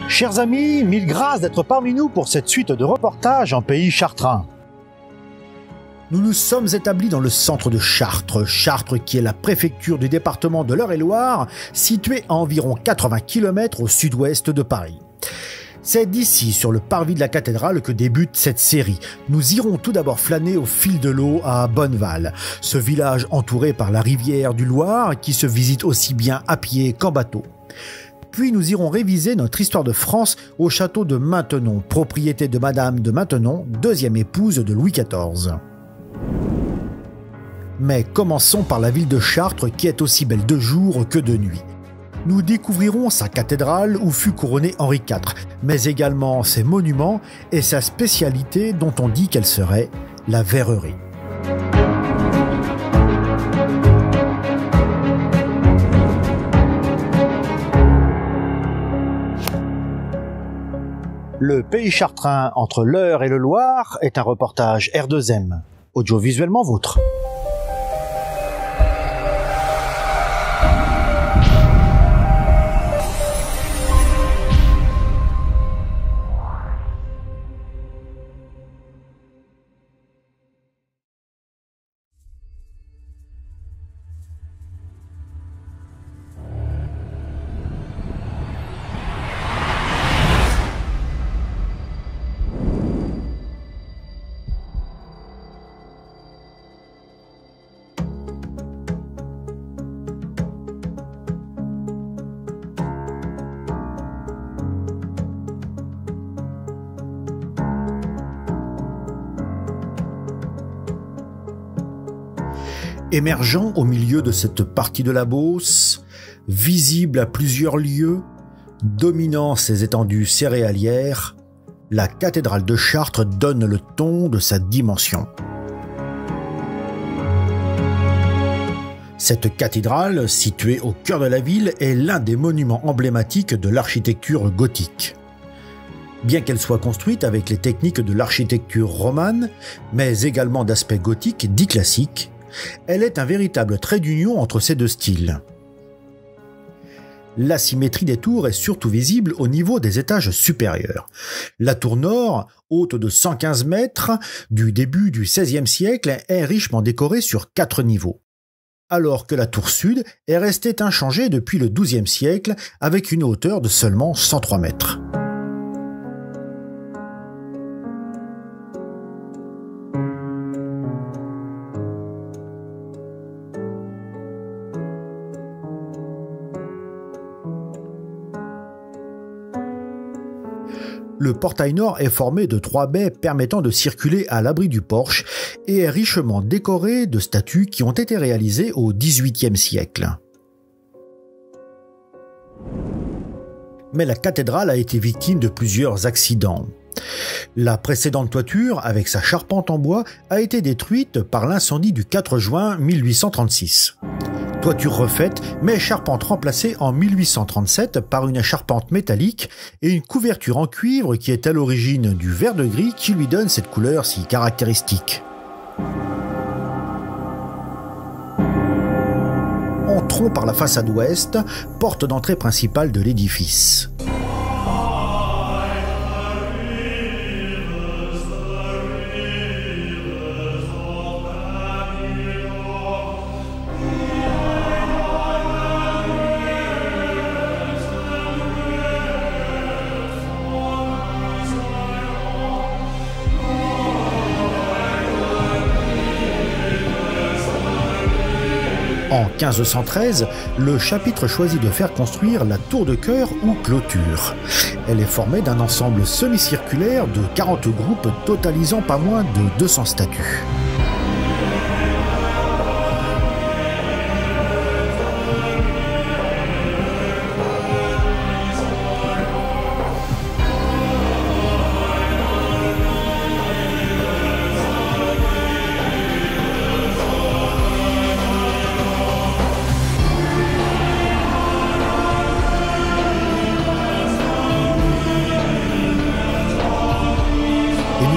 Chers amis, mille grâces d'être parmi nous pour cette suite de reportages en pays chartrain. Nous nous sommes établis dans le centre de Chartres, Chartres qui est la préfecture du département de l'Eure-et-Loire, située à environ 80 km au sud-ouest de Paris. C'est d'ici, sur le parvis de la cathédrale, que débute cette série. Nous irons tout d'abord flâner au fil de l'eau à Bonneval, ce village entouré par la rivière du Loir qui se visite aussi bien à pied qu'en bateau. Puis nous irons réviser notre histoire de France au château de Maintenon, propriété de Madame de Maintenon, deuxième épouse de Louis XIV. Mais commençons par la ville de Chartres qui est aussi belle de jour que de nuit. Nous découvrirons sa cathédrale où fut couronné Henri IV, mais également ses monuments et sa spécialité dont on dit qu'elle serait la verrerie. Le pays chartrain entre l'Eure et le Loir est un reportage R2M, audiovisuellement vôtre. Émergeant au milieu de cette partie de la Beauce, visible à plusieurs lieues, dominant ses étendues céréalières, la cathédrale de Chartres donne le ton de sa dimension. Cette cathédrale, située au cœur de la ville, est l'un des monuments emblématiques de l'architecture gothique. Bien qu'elle soit construite avec les techniques de l'architecture romane, mais également d'aspect gothique dit classique, elle est un véritable trait d'union entre ces deux styles. L'asymétrie des tours est surtout visible au niveau des étages supérieurs. La tour nord, haute de 115 mètres, du début du XVIe siècle, est richement décorée sur 4 niveaux, alors que la tour sud est restée inchangée depuis le XIIe siècle avec une hauteur de seulement 103 mètres. Le portail nord est formé de 3 baies permettant de circuler à l'abri du porche et est richement décoré de statues qui ont été réalisées au XVIIIe siècle. Mais la cathédrale a été victime de plusieurs accidents. La précédente toiture, avec sa charpente en bois, a été détruite par l'incendie du 4 juin 1836. Toiture refaite, mais charpente remplacée en 1837 par une charpente métallique et une couverture en cuivre qui est à l'origine du vert de gris qui lui donne cette couleur si caractéristique. Entrons par la façade ouest, porte d'entrée principale de l'édifice. En 1513, le chapitre choisit de faire construire la tour de chœur ou clôture. Elle est formée d'un ensemble semi-circulaire de 40 groupes totalisant pas moins de 200 statues.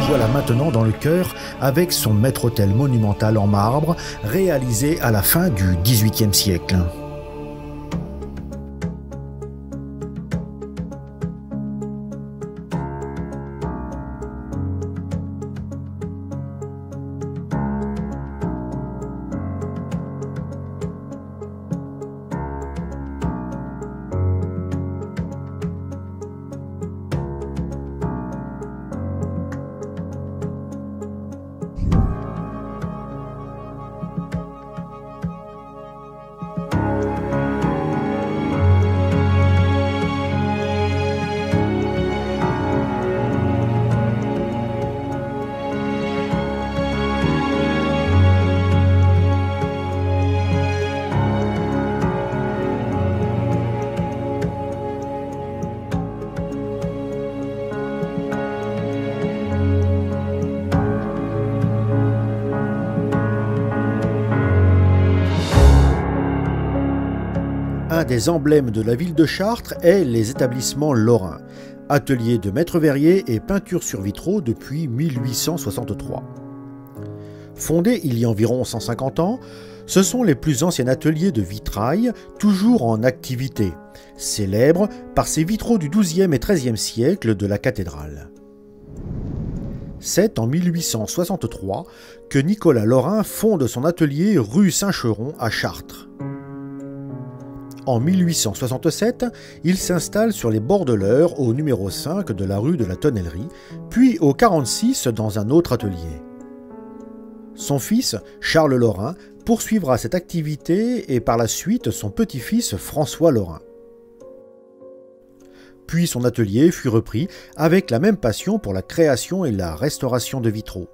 Voilà maintenant dans le chœur avec son maître-autel monumental en marbre réalisé à la fin du XVIIIe siècle. des emblèmes de la ville de Chartres est les établissements lorrains, atelier de maître verrier et peinture sur vitraux depuis 1863. Fondés il y a environ 150 ans, ce sont les plus anciens ateliers de vitrail toujours en activité, célèbres par ces vitraux du XIIe et XIIIe siècle de la cathédrale. C'est en 1863 que Nicolas Lorrain fonde son atelier rue Saint-Cheron à Chartres. En 1867, il s'installe sur les bords de l'Eure au numéro 5 de la rue de la Tonnellerie, puis au 46 dans un autre atelier. Son fils, Charles Lorrain, poursuivra cette activité et par la suite son petit-fils François Lorrain. Puis son atelier fut repris avec la même passion pour la création et la restauration de vitraux.